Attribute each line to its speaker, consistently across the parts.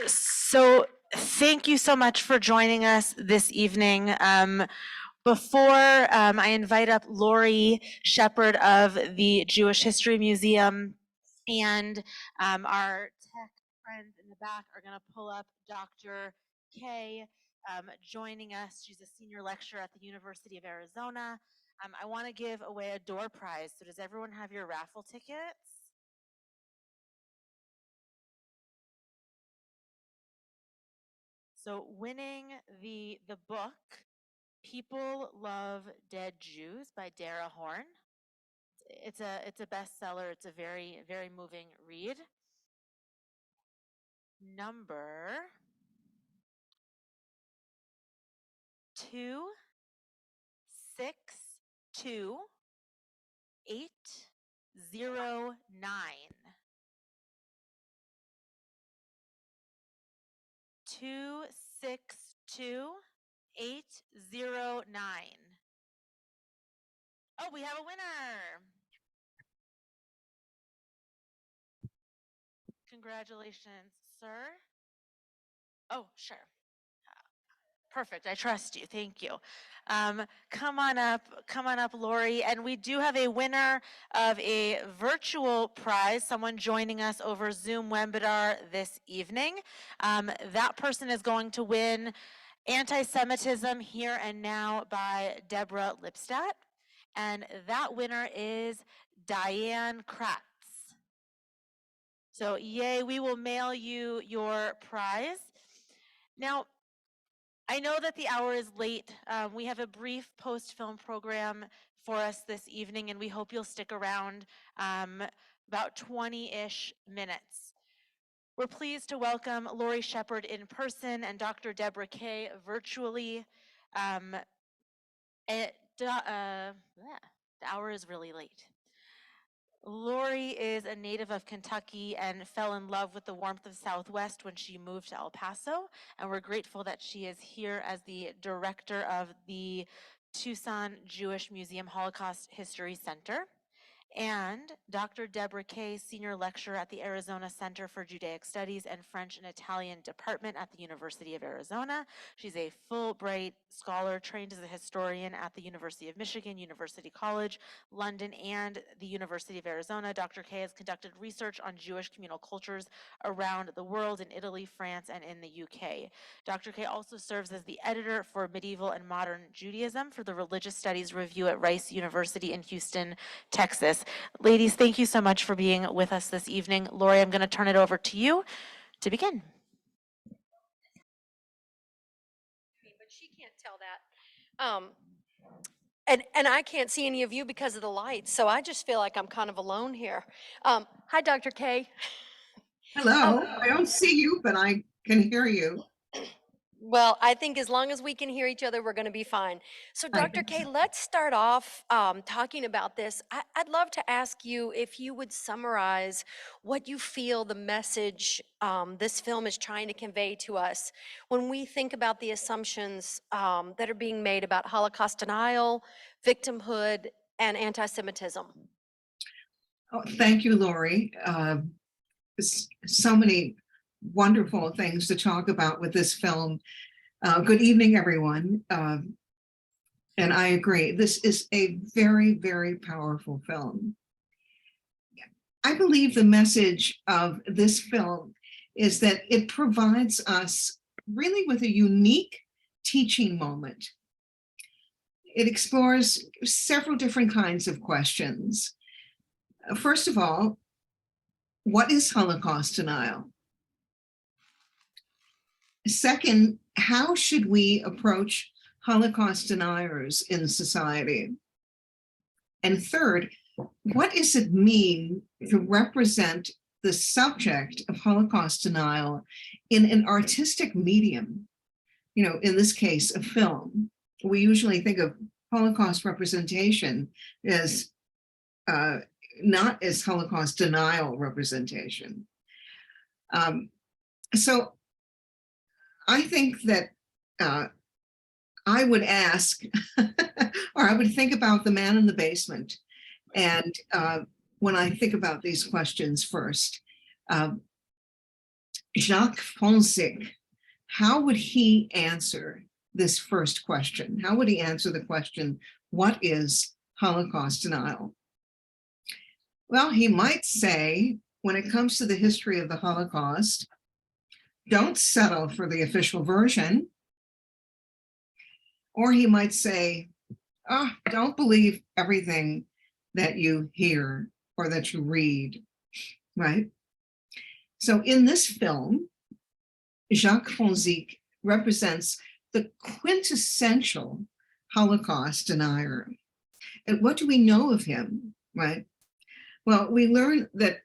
Speaker 1: So thank you so much for joining us this evening. Before I invite up Lori Shepherd of the Jewish History Museum and our tech friends in the back are going to pull up Dr. Kaye joining us. She's a senior lecturer at the University of Arizona. I want to give away a door prize. So does everyone have your raffle tickets? So winning the book People Love Dead Jews by Dara Horn. It's a bestseller. It's a very moving read. Number 262809. 262809. Oh, we have a winner. Congratulations, sir. Oh, sure. Perfect. I trust you. Thank you. Come on up, Lori. And we do have a winner of a virtual prize, someone joining us over Zoom webinar this evening. That person is going to win Antisemitism Here and Now by Deborah Lipstadt. And that winner is Diane Kratz. So yay, we will mail you your prize. Now, I know that the hour is late. We have a brief post-film program for us this evening, and we hope you'll stick around about 20-ish minutes. We're pleased to welcome Lori Shepherd in person and Dr. Deborah Kaye virtually. The hour is really late. Lori is a native of Kentucky and fell in love with the warmth of Southwest when she moved to El Paso, and we're grateful that she is here as the director of the Tucson Jewish Museum Holocaust History Center. And Dr. Deborah Kaye, senior lecturer at the Arizona Center for Judaic Studies and French and Italian Department at the University of Arizona. She's a Fulbright scholar trained as a historian at the University of Michigan, University College, London, and the University of Arizona. Dr. Kaye has conducted research on Jewish communal cultures around the world in Italy, France, and in the UK. Dr. Kaye also serves as the editor for Medieval and Modern Judaism for the Religious Studies Review at Rice University in Houston, Texas. Ladies, thank you so much for being with us this evening. Lori, I'm going to turn it over to you to begin.
Speaker 2: But she can't tell that. And I can't see any of you because of the lights, so I just feel like I'm kind of alone here. Hi, Dr. Kaye.
Speaker 3: Hello. I don't see you, but I can hear you.
Speaker 2: Well, I think as long as we can hear each other, we're going to be fine. So, Dr. Kaye, let's start off talking about this. I'd love to ask you if you would summarize what you feel the message this film is trying to convey to us when we think about the assumptions that are being made about Holocaust denial, victimhood, and anti-Semitism.
Speaker 3: Oh, thank you, Lori. So many wonderful things to talk about with this film. Good evening, everyone. And I agree, this is a very powerful film. I believe the message of this film is that it provides us really with a unique teaching moment. It explores several different kinds of questions. First of all, what is Holocaust denial? Second, how should we approach Holocaust deniers in society? And third, what does it mean to represent the subject of Holocaust denial in an artistic medium? You know, in this case, a film. We usually think of Holocaust representation as not as Holocaust denial representation. So I think that I would ask, or I would think about the man in the basement. And when I think about these questions first, Jacques Fonsic, how would he answer this first question? How would he answer the question, what is Holocaust denial? Well, he might say, when it comes to the history of the Holocaust, don't settle for the official version. Or he might say, oh, don't believe everything that you hear or that you read, right? So in this film, Jacques Fonsic represents the quintessential Holocaust denier. And what do we know of him, right? Well, we learn that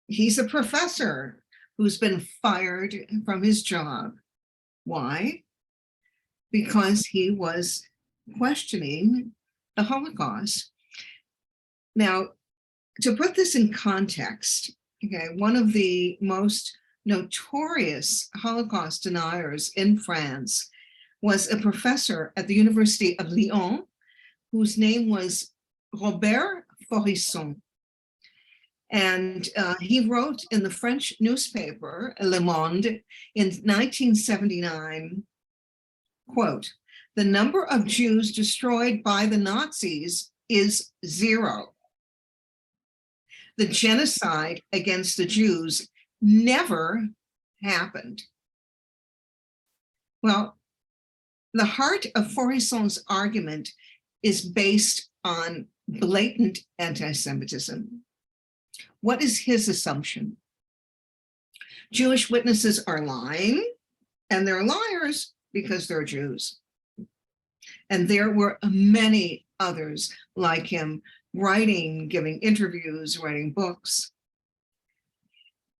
Speaker 3: he's a professor who's been fired from his job. Why? Because he was questioning the Holocaust. Now, to put this in context, okay, one of the most notorious Holocaust deniers in France was a professor at the University of Lyon, whose name was Robert Faurisson. And he wrote in the French newspaper, Le Monde, in 1979, quote, "The number of Jews destroyed by the Nazis is 0. The genocide against the Jews never happened." Well, the heart of Faurisson's argument is based on blatant anti-Semitism. What is his assumption? Jewish witnesses are lying, and they're liars because they're Jews. And there were many others like him, writing, giving interviews, writing books.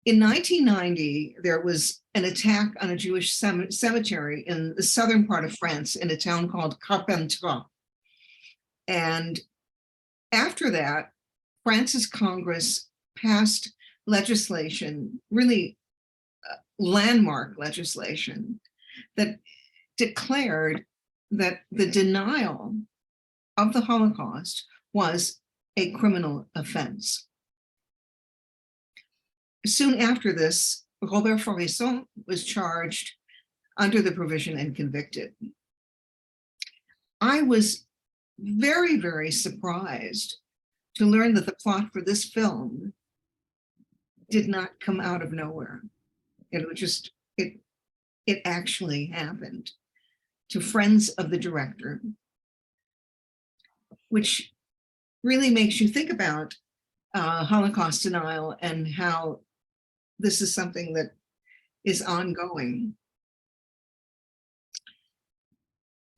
Speaker 3: In 1990, there was an attack on a Jewish cemetery in the southern part of France in a town called Carpentras. And after that, France's Congress passed legislation, really landmark legislation, that declared that the denial of the Holocaust was a criminal offense. Soon after this, Robert Faurisson was charged under the provision and convicted. I was very, very surprised to learn that the plot for this film did not come out of nowhere. It was just, it actually happened to friends of the director, which really makes you think about Holocaust denial and how this is something that is ongoing.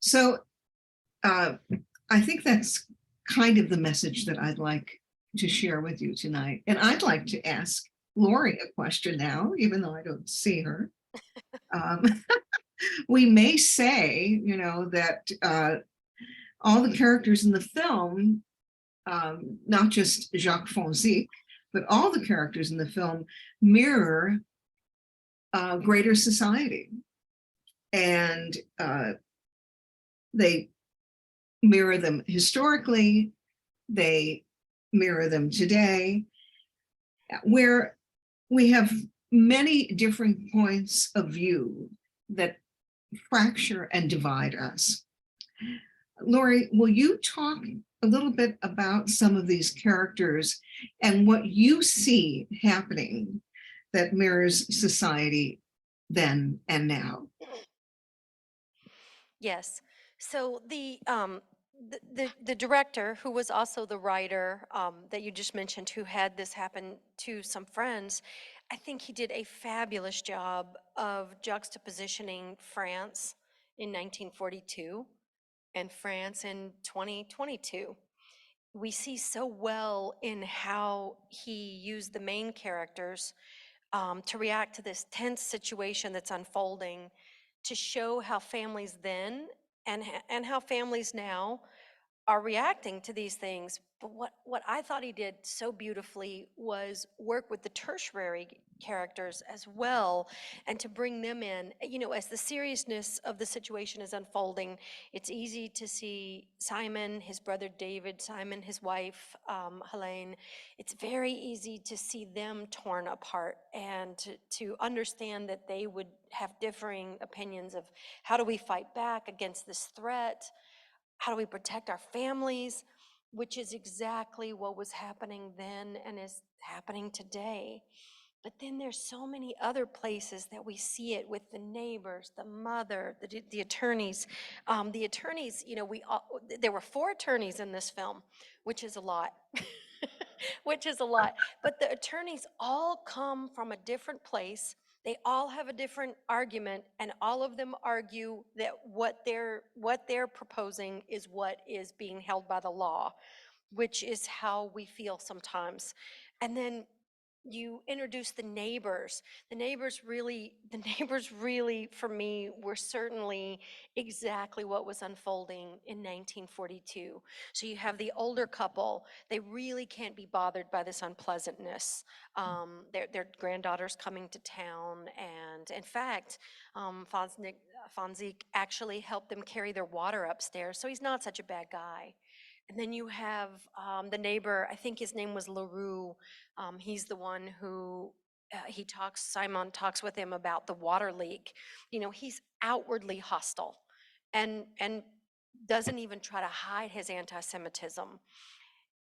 Speaker 3: So I think that's kind of the message that I'd like to share with you tonight. And I'd like to ask Lori a question now, even though I don't see her. We may say, you know, that all the characters in the film, not just Jacques Fonsic, but all the characters in the film mirror greater society. And they mirror them historically, they mirror them today, where we have many different points of view that fracture and divide us. Lori, will you talk a little bit about some of these characters and what you see happening that mirrors society then and now?
Speaker 2: Yes. So the director, who was also the writer that you just mentioned, who had this happen to some friends, I think he did a fabulous job of juxtapositioning France in 1942 and France in 2022. We see so well in how he used the main characters to react to this tense situation that's unfolding, to show how families then and how families now are reacting to these things. But what I thought he did so beautifully was work with the tertiary characters as well, and to bring them in. You know, as the seriousness of the situation is unfolding, it's easy to see Simon, his brother David, Simon, his wife, Helene. It's very easy to see them torn apart, and to understand that they would have differing opinions of how do we fight back against this threat? How do we protect our families? Which is exactly what was happening then and is happening today. But then there's so many other places that we see it with the neighbors, the mother, the attorneys. The attorneys, you know, there were 4 attorneys in this film, which is a lot. Which is a lot. But the attorneys all come from a different place. They all have a different argument, and all of them argue that what they're proposing is what is being held by the law, which is how we feel sometimes. And then you introduce the neighbors. The neighbors really, for me, were certainly exactly what was unfolding in 1942. So you have the older couple, they really can't be bothered by this unpleasantness. Their granddaughter's coming to town, and in fact, Fonzik actually helped them carry their water upstairs, so he's not such a bad guy. And then you have the neighbor, I think his name was LaRue. He's the one who Simon talks with him about the water leak. You know, he's outwardly hostile and doesn't even try to hide his anti-Semitism.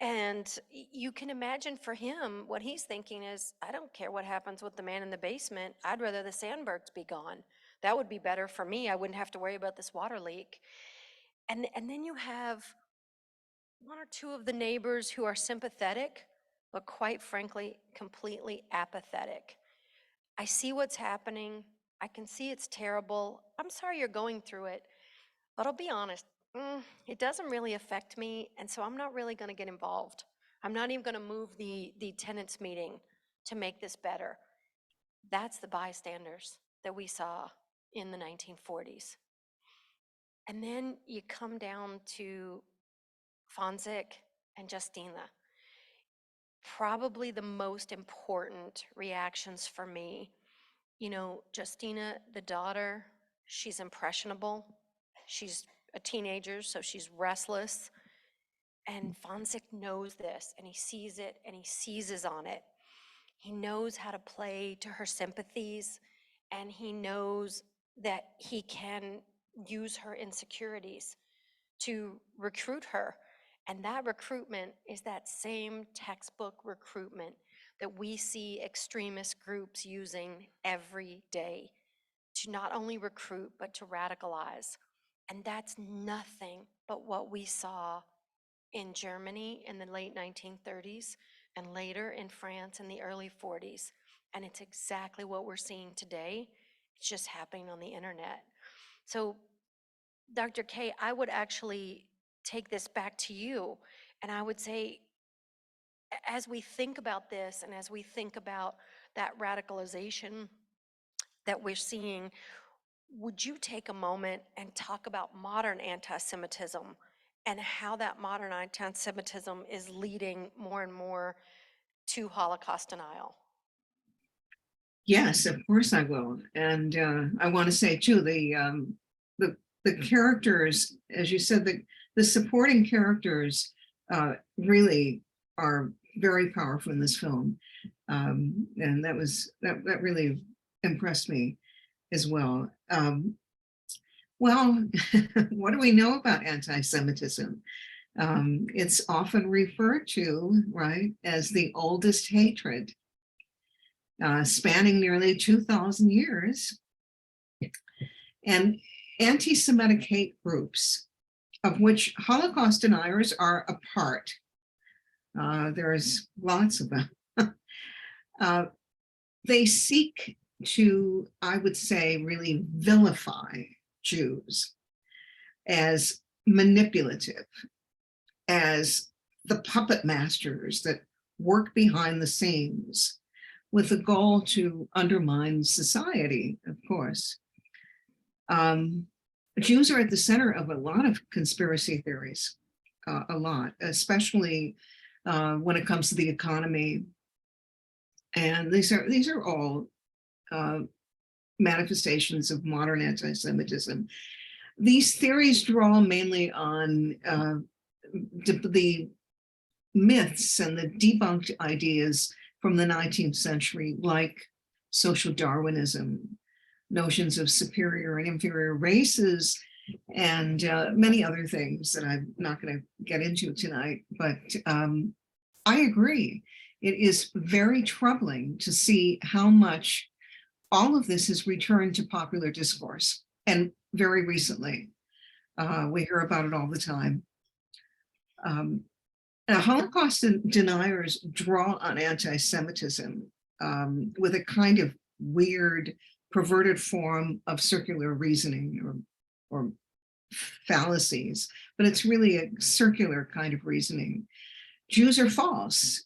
Speaker 2: And you can imagine for him, what he's thinking is, I don't care what happens with the man in the basement. I'd rather the Sandbergs be gone. That would be better for me. I wouldn't have to worry about this water leak. And then you have 1 or 2 of the neighbors who are sympathetic, but quite frankly, completely apathetic. I see what's happening. I can see it's terrible. I'm sorry you're going through it, but I'll be honest, it doesn't really affect me, and so I'm not really going to get involved. I'm not even going to move the tenants meeting to make this better. That's the bystanders that we saw in the 1940s. And then you come down to Fonzik and Justina. Probably the most important reactions for me. You know, Justina, the daughter, she's impressionable. She's a teenager, so she's restless. And Fonzik knows this, and he sees it, and he seizes on it. He knows how to play to her sympathies, and he knows that he can use her insecurities to recruit her. And that recruitment is that same textbook recruitment that we see extremist groups using every day to not only recruit, but to radicalize. And that's nothing but what we saw in Germany in the late 1930s and later in France in the early 40s. And it's exactly what we're seeing today. It's just happening on the internet. So Dr. Kaye, I would actually take this back to you, and I would say, as we think about this and as we think about that radicalization that we're seeing, would you take a moment and talk about modern anti-Semitism and how that modern anti-Semitism is leading more and more to Holocaust denial?
Speaker 3: Yes, of course I will. And I want to say too, the characters, as you said, the supporting characters really are very powerful in this film. And that really impressed me as well. Well, what do we know about anti-Semitism? It's often referred to, right, as the oldest hatred, spanning nearly 2,000 years. And anti-Semitic hate groups, of which Holocaust deniers are a part, there's lots of them, they seek to, I would say, really vilify Jews as manipulative, as the puppet masters that work behind the scenes with the goal to undermine society, of course. Jews are at the center of a lot of conspiracy theories. a lot, especially when it comes to the economy. And these are all manifestations of modern anti-Semitism. These theories draw mainly on the myths and the debunked ideas from the 19th century, like social Darwinism, notions of superior and inferior races, and many other things that I'm not going to get into tonight. But I agree. It is very troubling to see how much all of this has returned to popular discourse. And very recently, we hear about it all the time. Holocaust deniers draw on anti-Semitism with a kind of weird, perverted form of circular reasoning or fallacies, but it's really a circular kind of reasoning. Jews are false.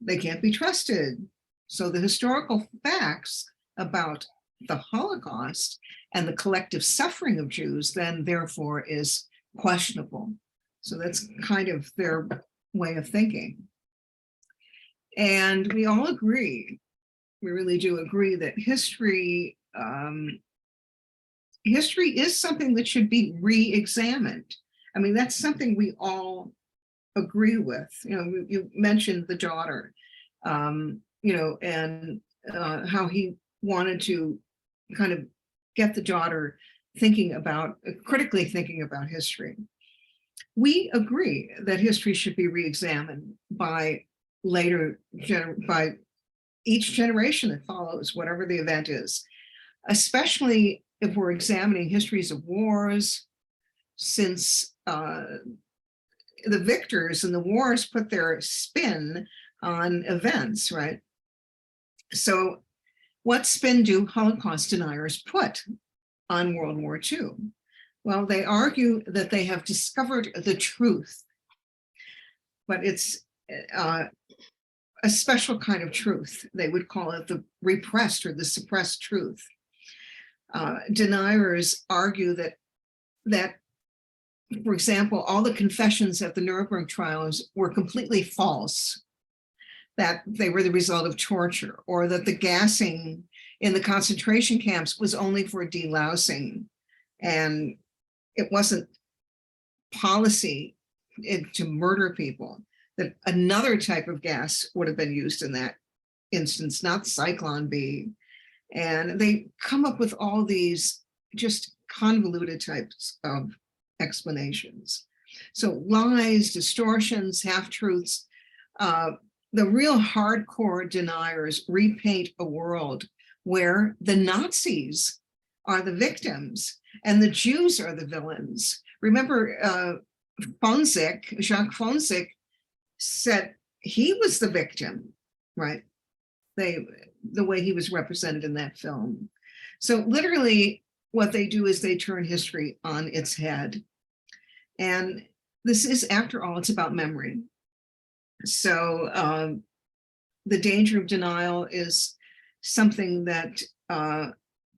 Speaker 3: They can't be trusted. So the historical facts about the Holocaust and the collective suffering of Jews then therefore is questionable. So that's kind of their way of thinking. And we all agree, we really do agree, that history is something that should be re-examined. I mean, that's something we all agree with. You know, you mentioned the daughter, you know, and how he wanted to kind of get the daughter critically thinking about history. We agree that history should be re-examined by by each generation that follows, whatever the event is, especially if we're examining histories of wars, since the victors in the wars put their spin on events, right? So what spin do Holocaust deniers put on World War II? Well, they argue that they have discovered the truth, but it's a special kind of truth. They would call it the repressed or the suppressed truth. Deniers argue that, for example, all the confessions at the Nuremberg trials were completely false, that they were the result of torture, or that the gassing in the concentration camps was only for delousing, and it wasn't policy to murder people, that another type of gas would have been used in that instance, not Cyclone B. And they come up with all these just convoluted types of explanations. So lies, distortions, half-truths. The real hardcore deniers repaint a world where the Nazis are the victims and the Jews are the villains. Remember, Jacques Fonseca said he was the victim, right? The way he was represented in that film. So literally what they do is they turn history on its head. And this is, after all, it's about memory. So the danger of denial is something that,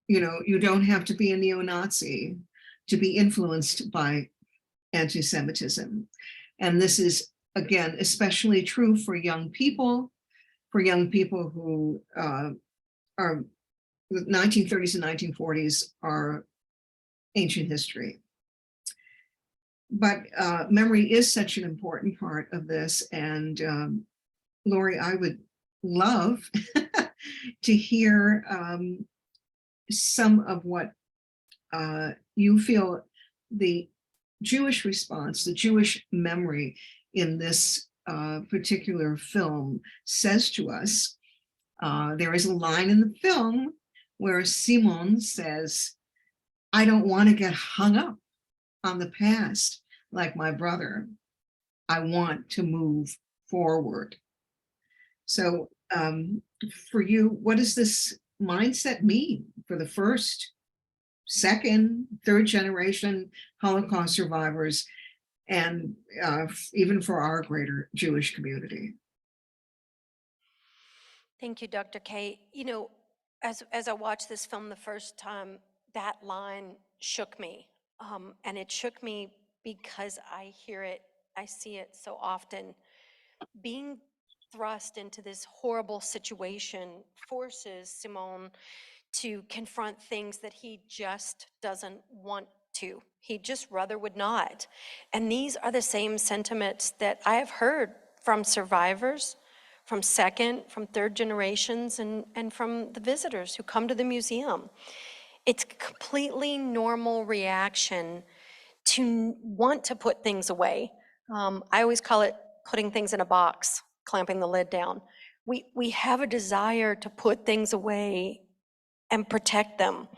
Speaker 3: you know, you don't have to be a neo-Nazi to be influenced by anti-Semitism. And this is, again, especially true for young people who are, the 1930s and 1940s are ancient history. But memory is such an important part of this. And Lori, I would love to hear some of what you feel the Jewish response, the Jewish memory in this particular film says to us. There is a line in the film where Simon says, "I don't want to get hung up on the past like my brother. I want to move forward." So for you, what does this mindset mean for the first, second, third generation Holocaust survivors, and even for our greater Jewish community?
Speaker 2: Thank you, Dr. Kaye. You know, as I watched this film the first time, that line shook me. And it shook me because I hear it I see it so often. Being thrust into this horrible situation forces Simone to confront things that he just doesn't want to. He just rather would not. And these are the same sentiments that I have heard from survivors, from second, from third generations, and from the visitors who come to the museum. It's a completely normal reaction to want to put things away. I always call it putting things in a box, clamping the lid down. We have a desire to put things away and protect them.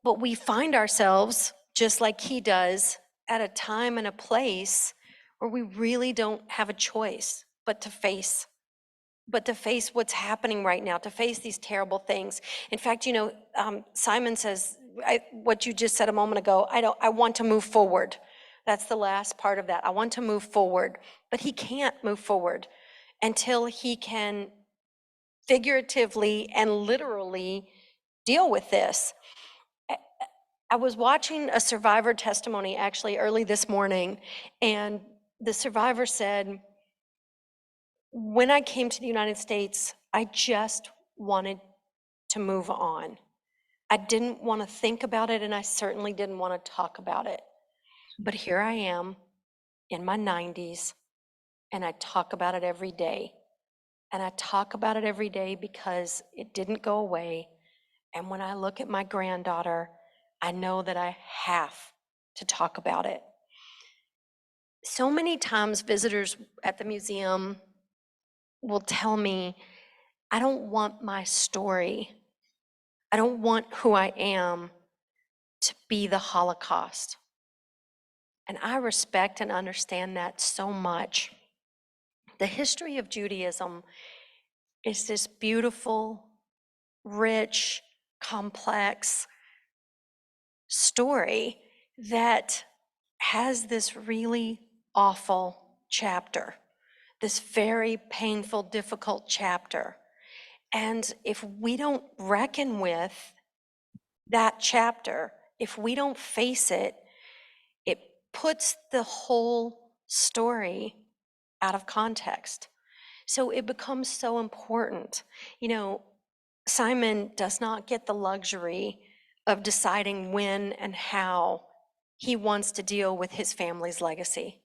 Speaker 2: But we find ourselves, just like he does, at a time and a place where we really don't have a choice but to face what's happening right now, to face these terrible things. In fact, Simon says, what you just said a moment ago, I want to move forward. That's the last part of that. I want to move forward, but he can't move forward until he can figuratively and literally deal with this. I was watching a survivor testimony actually early this morning, and the survivor said, when I came to the United States, I just wanted to move on. I didn't want to think about it, and I certainly didn't want to talk about it. But here I am in my 90s, and I talk about it every day. And I talk about it every day because it didn't go away. And when I look at my granddaughter, I know that I have to talk about it. So many times visitors at the museum will tell me, I don't want my story, I don't want who I am to be the Holocaust. And I respect and understand that so much. The history of Judaism is this beautiful, rich, complex story that has this really awful chapter, this very painful, difficult chapter. And if we don't reckon with that chapter, if we don't face it, it puts the whole story out of context. So it becomes so important. Simon does not get the luxury of deciding when and how he wants to deal with his family's legacy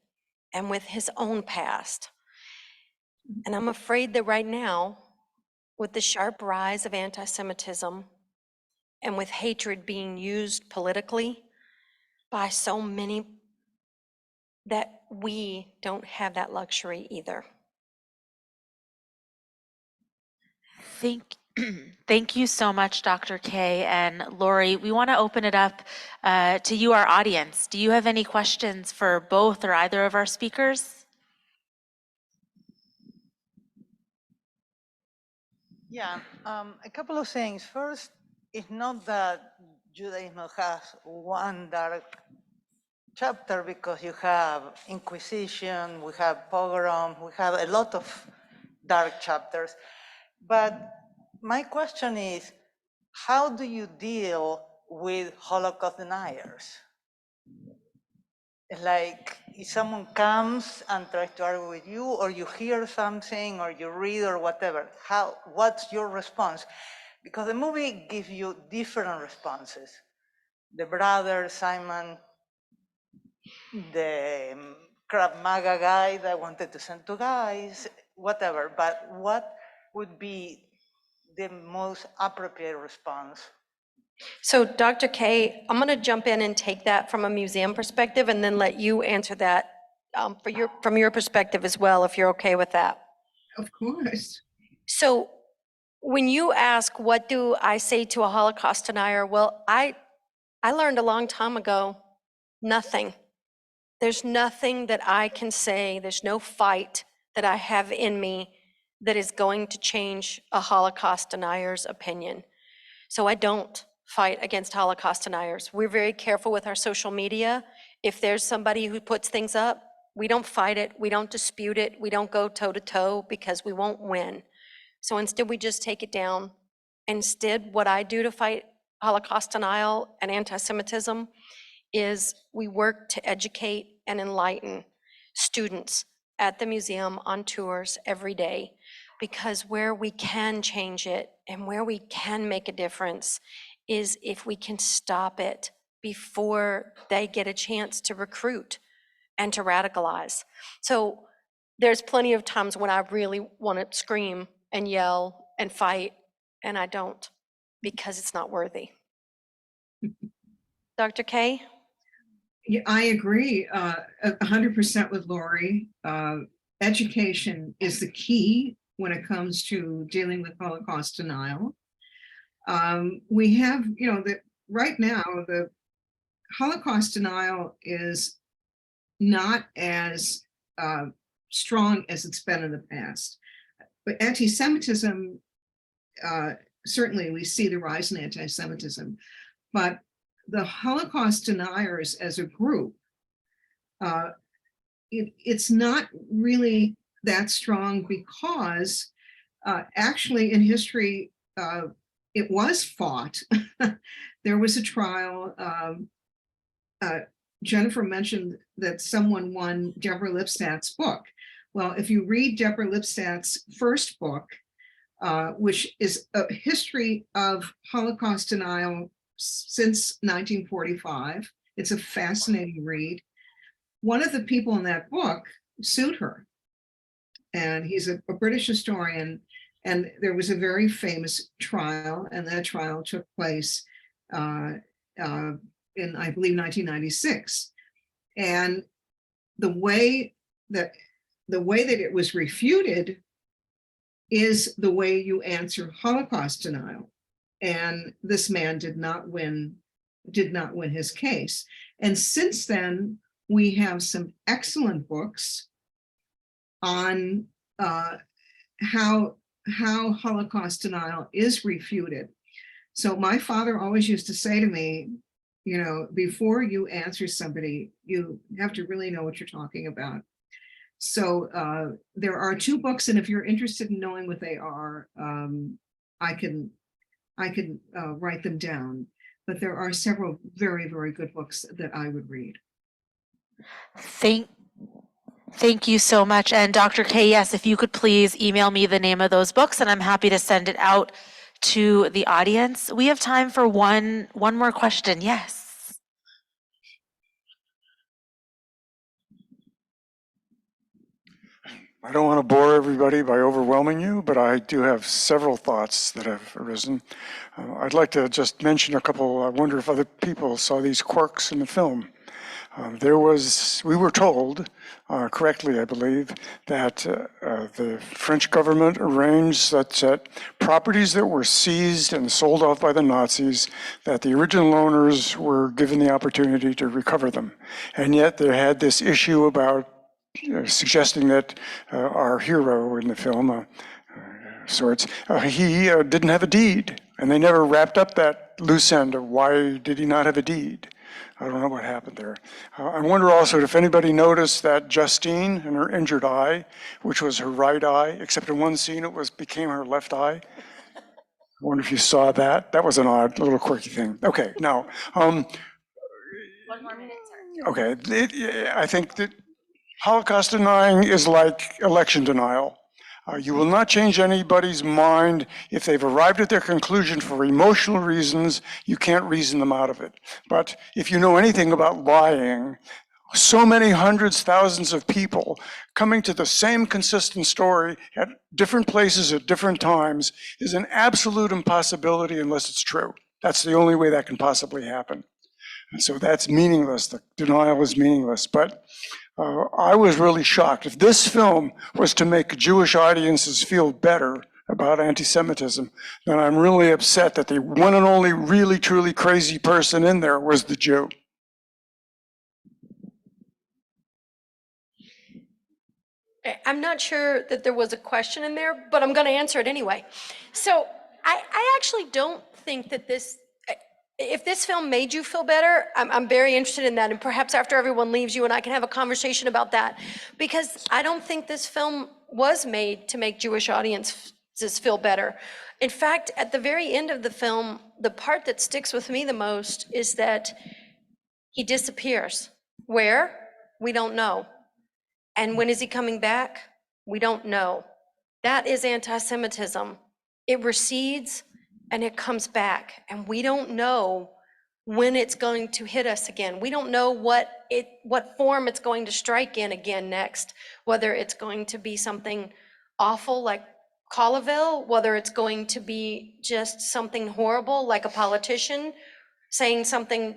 Speaker 2: and with his own past. And I'm afraid that right now, with the sharp rise of anti-Semitism and with hatred being used politically by so many, that we don't have that luxury either.
Speaker 1: Thank you so much, Dr. Kaye and Lori. We want to open it up to you, our audience. Do you have any questions for both or either of our speakers?
Speaker 4: Yeah, a couple of things. First, it's not that Judaism has one dark chapter, because you have Inquisition, we have pogrom, we have a lot of dark chapters. But my question is, how do you deal with Holocaust deniers? It's like if someone comes and tries to argue with you, or you hear something, or you read, or whatever, what's your response? Because the movie gives you different responses. The brother, Simon, the Krav Maga guy that wanted to send two guys, whatever. But what would be the most appropriate response?
Speaker 2: So Dr. Kaye, I'm gonna jump in and take that from a museum perspective and then let you answer that from your perspective as well, if you're okay with that.
Speaker 3: Of course.
Speaker 2: So when you ask, what do I say to a Holocaust denier? Well, I learned a long time ago, nothing. There's nothing that I can say, there's no fight that I have in me that is going to change a Holocaust denier's opinion. So I don't fight against Holocaust deniers. We're very careful with our social media. If there's somebody who puts things up, we don't fight it, we don't dispute it, we don't go toe to toe because we won't win. So instead we just take it down. Instead, what I do to fight Holocaust denial and anti-Semitism is we work to educate and enlighten. students at the museum on tours every day, because where we can change it and where we can make a difference is if we can stop it before they get a chance to recruit and to radicalize. So there's plenty of times when I really want to scream and yell and fight, and I don't, because it's not worthy. Dr. Kaye?
Speaker 3: Yeah, I agree 100% with Lori. Education is the key when it comes to dealing with Holocaust denial. We have, right now, the Holocaust denial is not as strong as it's been in the past. But anti-Semitism, certainly we see the rise in anti-Semitism, but the Holocaust deniers as a group, it's not really that strong because actually in history, it was fought. There was a trial. Jennifer mentioned that someone won Deborah Lipstat's book. Well, if you read Deborah Lipstat's first book, which is a history of Holocaust denial since 1945, it's a fascinating read. One of the people in that book sued her, and he's a British historian, and there was a very famous trial, and that trial took place in, I believe, 1996. And the way that it was refuted is the way you answer Holocaust denial. And this man did not win his case. And since then, we have some excellent books on how Holocaust denial is refuted. So my father always used to say to me, before you answer somebody, you have to really know what you're talking about. So there are 2 books, and if you're interested in knowing what they are, I can write them down. But there are several very, very good books that I would read.
Speaker 1: Thank you so much. And Dr. Kaye, yes, if you could please email me the name of those books, and I'm happy to send it out to the audience. We have time for one more question. Yes.
Speaker 5: I don't want to bore everybody by overwhelming you, but I do have several thoughts that have arisen. I'd like to just mention a couple. I wonder if other people saw these quirks in the film. We were told, correctly I believe, that the French government arranged that properties that were seized and sold off by the Nazis, that the original owners were given the opportunity to recover them. And yet they had this issue about suggesting that our hero in the film, he didn't have a deed. And they never wrapped up that loose end of why did he not have a deed. I don't know what happened there. I wonder also if anybody noticed that Justine and her injured eye, which was her right eye, except in one scene it became her left eye. I wonder if you saw that. That was an odd, little quirky thing. Okay, now.
Speaker 1: 1 more minute, sir.
Speaker 5: Okay, I think that Holocaust denying is like election denial. You will not change anybody's mind if they've arrived at their conclusion for emotional reasons. You can't reason them out of it. But if you know anything about lying, so many hundreds, thousands of people coming to the same consistent story at different places at different times is an absolute impossibility unless it's true. That's the only way that can possibly happen. And so that's meaningless. The denial is meaningless. But I was really shocked. If this film was to make Jewish audiences feel better about anti-Semitism, then I'm really upset that the one and only really, truly crazy person in there was the Jew.
Speaker 2: I'm not sure that there was a question in there, but I'm going to answer it anyway. So I actually don't think that if this film made you feel better, I'm very interested in that. And perhaps after everyone leaves, you and I can have a conversation about that. Because I don't think this film was made to make Jewish audiences feel better. In fact, at the very end of the film, the part that sticks with me the most is that he disappears. Where? We don't know. And when is he coming back? We don't know. That is anti-Semitism. It recedes and it comes back, and we don't know when it's going to hit us again. We don't know what form it's going to strike in again next, whether it's going to be something awful like Colleyville, whether it's going to be just something horrible like a politician saying something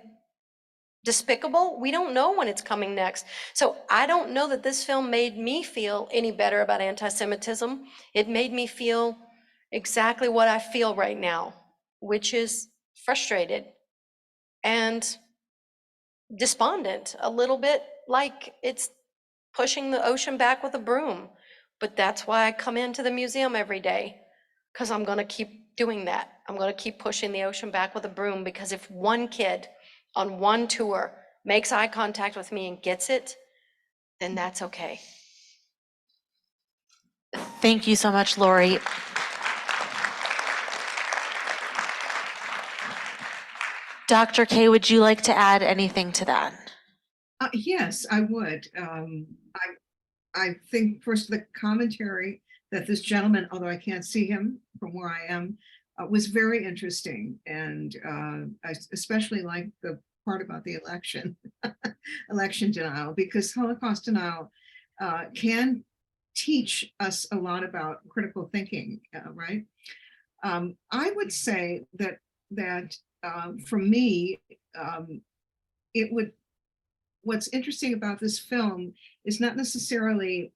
Speaker 2: despicable. We don't know when it's coming next. So I don't know that this film made me feel any better about anti-Semitism. It made me feel exactly what I feel right now, which is frustrated and despondent, a little bit like it's pushing the ocean back with a broom. But that's why I come into the museum every day, because I'm going to keep doing that. I'm going to keep pushing the ocean back with a broom, because if one kid on one tour makes eye contact with me and gets it, then that's okay.
Speaker 1: Thank you so much, Lori. Dr. Kaye, would you like to add anything to that?
Speaker 3: Yes, I would. I think first the commentary that this gentleman, although I can't see him from where I am, was very interesting. And I especially like the part about the election, election denial, because Holocaust denial can teach us a lot about critical thinking, right? I would say that for me, what's interesting about this film is not necessarily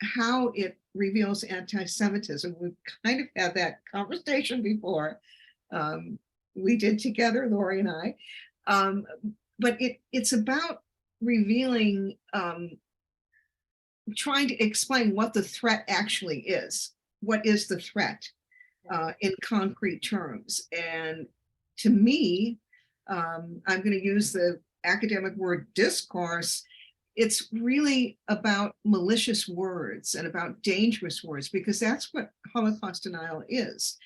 Speaker 3: how it reveals anti-Semitism. We've kind of had that conversation before. We did together, Lori and I. But it's about revealing, trying to explain what the threat actually is. What is the threat in concrete terms? And to me, I'm going to use the academic word discourse. It's really about malicious words and about dangerous words, because that's what Holocaust denial is.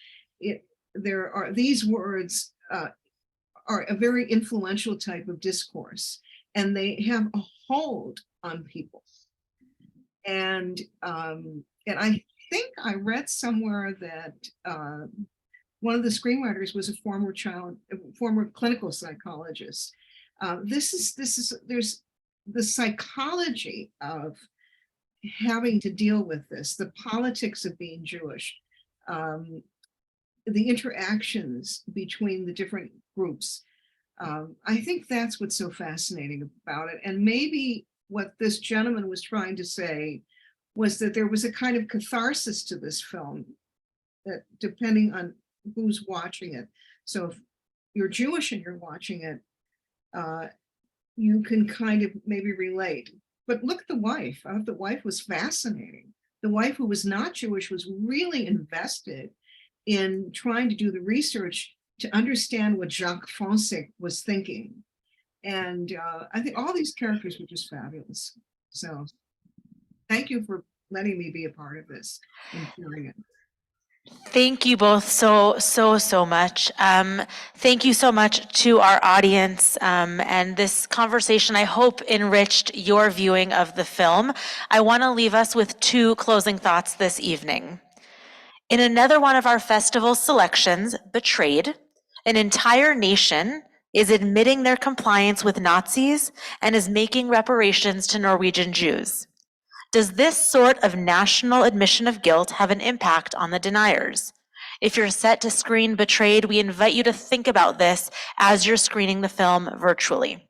Speaker 3: These words are a very influential type of discourse, and they have a hold on people. And I think I read somewhere that one of the screenwriters was a former clinical psychologist. There's the psychology of having to deal with this, the politics of being Jewish, the interactions between the different groups. I think that's what's so fascinating about it. And maybe what this gentleman was trying to say was that there was a kind of catharsis to this film, that depending on who's watching it. So if you're Jewish and you're watching it, you can kind of maybe relate. But look at the wife. I thought the wife was fascinating. The wife who was not Jewish was really invested in trying to do the research to understand what Jacques Fonseca was thinking. And I think all these characters were just fabulous. So thank you for letting me be a part of this and sharing it.
Speaker 1: Thank you both so much. Thank you so much to our audience, and this conversation, I hope, enriched your viewing of the film. I want to leave us with two closing thoughts this evening. In another one of our festival selections, Betrayed, an entire nation is admitting their compliance with Nazis and is making reparations to Norwegian Jews. Does this sort of national admission of guilt have an impact on the deniers? If you're set to screen Betrayed, we invite you to think about this as you're screening the film virtually.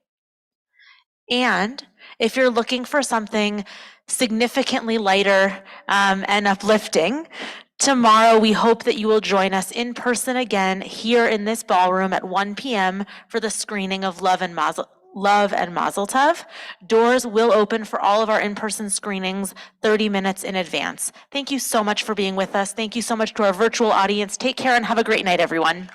Speaker 1: And if you're looking for something significantly lighter and uplifting, tomorrow we hope that you will join us in person again here in this ballroom at 1 p.m. for the screening of Love and Mazel Tov. Doors will open for all of our in-person screenings 30 minutes in advance. Thank you so much for being with us. Thank you so much to our virtual audience. Take care and have a great night, everyone.